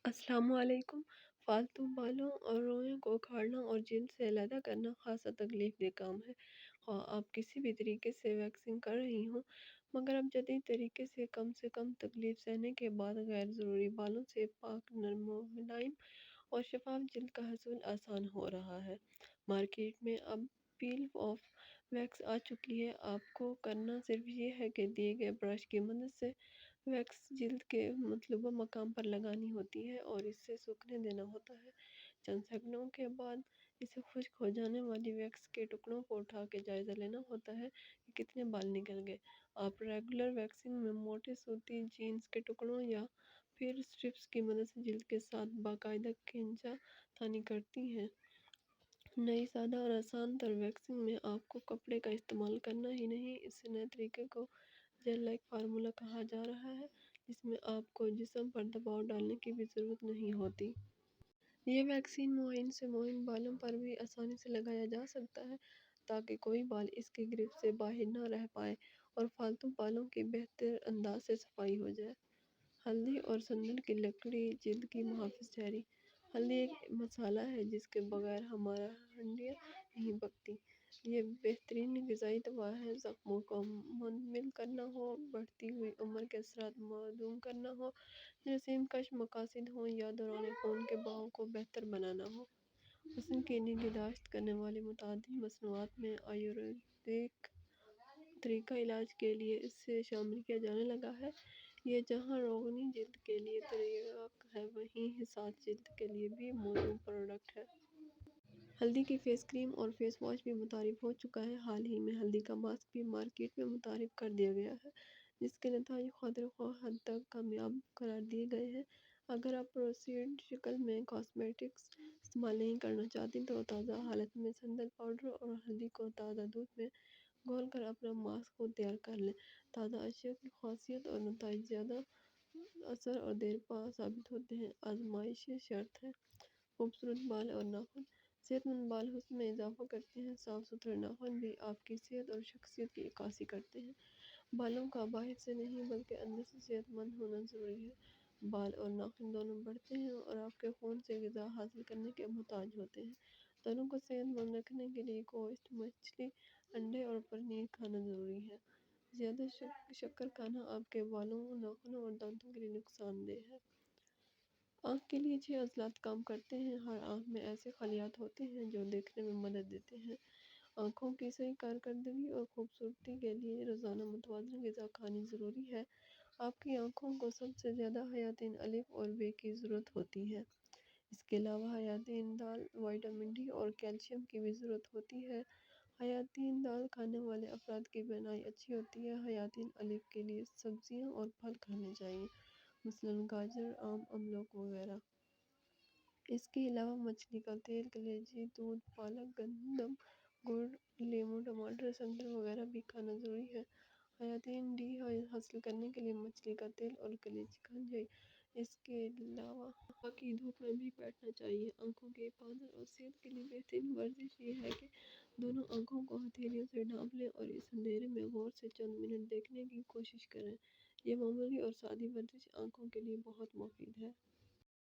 السلام علیکم۔ فالتو بالوں اور روئیں کو اکھاڑنا اور جلد سے علیحدہ کرنا خاصا تکلیف دہ کام ہے، خواہ آپ کسی بھی طریقے سے ویکسنگ کر رہی ہوں، مگر اب جدید طریقے سے کم تکلیف سہنے کے بعد غیر ضروری بالوں سے پاک، نرم و ملائم اور شفاف جلد کا حصول آسان ہو رہا ہے۔ مارکیٹ میں اب پیل آف ویکس آ چکی ہے۔ آپ کو کرنا صرف یہ ہے کہ دیے گئے برش کی مدد سے ویکس جلد کے مطلوبہ مقام پر لگانی ہوتی ہے اور اسے سوکھنے دینا ہوتا ہے۔ چند سیکنڈوں کے بعد اسے خشک ہو جانے والی ویکس کے ٹکڑوں کو اٹھا کے جائزہ لینا ہوتا ہے کہ کتنے بال نکل گئے۔ آپ ریگولر ویکسنگ میں موٹے سوتی جینس کے ٹکڑوں یا پھر اسٹرپس کی مدد سے جلد کے ساتھ باقاعدہ کھینچا تانی کرتی ہیں۔ نئی سادہ اور آسان تر ویکسنگ میں آپ کو کپڑے کا استعمال کرنا ہی نہیں، اس نئے طریقے کو جیل لائک فارمولا کہا جا رہا ہے، جس میں آپ کو جسم پر دباؤ ڈالنے کی بھی ضرورت نہیں ہوتی۔ یہ ویکسین معین سے معین بالوں پر بھی آسانی سے لگایا جا سکتا ہے تاکہ کوئی بال اس کی گرفت سے باہر نہ رہ پائے اور فالتو بالوں کی بہتر انداز سے صفائی ہو جائے۔ ہلدی اور سندل کی لکڑی جلد کی محافظ ٹھہری۔ ہلدی ایک مسالہ ہے جس کے بغیر ہمارا ہڈیاں نہیں پکتی۔ یہ بہترین غذائی دوا ہے۔ زخموں کو منمل کرنا ہو، بڑھتی ہوئی عمر کے اثرات معدوم کرنا ہو، جراثیم کش مقاصد ہوں یا دوران خون کے بہاؤ کو بہتر بنانا ہو۔ حسن کی نگہداشت کرنے والی متعدد مصنوعات میں آیورویدک طریقہ علاج کے لیے اسے شامل کیا جانے لگا ہے۔ یہ جہاں روغنی جلد کے لیے تریاق ہے، وہیں حساس جلد کے لیے بھی موزوں پروڈکٹ ہے۔ ہلدی کی فیس کریم اور فیس واش بھی متعارف ہو چکا ہے۔ حال ہی میں ہلدی کا ماسک بھی مارکیٹ میں متعارف کر دیا گیا ہے، جس کے نتائج خاطر خواہ حد تک کامیاب قرار دیے گئے ہیں۔ اگر آپ پروسیسڈ شکل میں کاسمیٹکس استعمال نہیں کرنا چاہتی تو تازہ حالت میں سندل پاؤڈر اور ہلدی کو تازہ دودھ میں گھول کر اپنا ماسک خود تیار کر لیں۔ تازہ اشیاء کی خاصیت اور نتائج زیادہ اثر اور دیر پا ثابت ہوتے ہیں۔ آزمائش شرط ہے۔ خوبصورت بال اور ناخن۔ صحت مند بال حسن میں اضافہ کرتے ہیں۔ صاف ستھرے ناخن بھی آپ کی صحت اور شخصیت کی عکاسی کرتے ہیں۔ بالوں کا باہر سے نہیں بلکہ اندر سے صحت مند ہونا ضروری ہے۔ بال اور ناخن دونوں بڑھتے ہیں اور آپ کے خون سے غذا حاصل کرنے کے محتاج ہوتے ہیں۔ دونوں کو صحت مند رکھنے کے لیے گوشت، مچھلی، انڈے اور پنیر کھانا ضروری ہے۔ زیادہ شکر کھانا آپ کے بالوں، ناخنوں اور دانتوں کے لیے نقصان دہ ہے۔ آنکھ کے لیے 6 عضلات کام کرتے ہیں۔ ہر آنکھ میں ایسے خلیات ہوتے ہیں جو دیکھنے میں مدد دیتے ہیں۔ آنکھوں کی صحیح کارکردگی اور خوبصورتی کے لیے روزانہ متوازن غذا کھانی ضروری ہے۔ آپ کی آنکھوں کو سب سے زیادہ حیاتین الف اور بے کی ضرورت ہوتی ہے۔ اس کے علاوہ حیاتین دال، وٹامن ڈی اور کیلشیم کی بھی ضرورت ہوتی ہے۔ حیاتین دال کھانے والے افراد کی بینائی اچھی ہوتی ہے۔ حیاتین الف کے لیے سبزیاں اور پھل کھانے چاہئیں، مثلاً گاجر، آم، املوک وغیرہ۔ اس کے علاوہ مچھلی کا تیل، کلیجی، دودھ، پالک، گندم، گڑ، لیموں، ٹماٹر، سنترے وغیرہ بھی کھانا ضروری ہے۔ حیاتین ڈی حاصل کرنے کے لیے مچھلی کا تیل اور کلیجی کھانی چاہیے۔ اس کے علاوہ باقی دھوپ میں بھی بیٹھنا چاہیے۔ آنکھوں کی حفاظت اور صحت کے لیے بہترین ورزش یہ ہے کہ دونوں آنکھوں کو ہتھیلیوں سے ڈھانپ لیں اور اس اندھیرے میں غور سے چند منٹ دیکھنے کی کوشش کریں۔ یہ معمولی اور سادی ورزش آنکھوں کے لیے بہت مفید ہے۔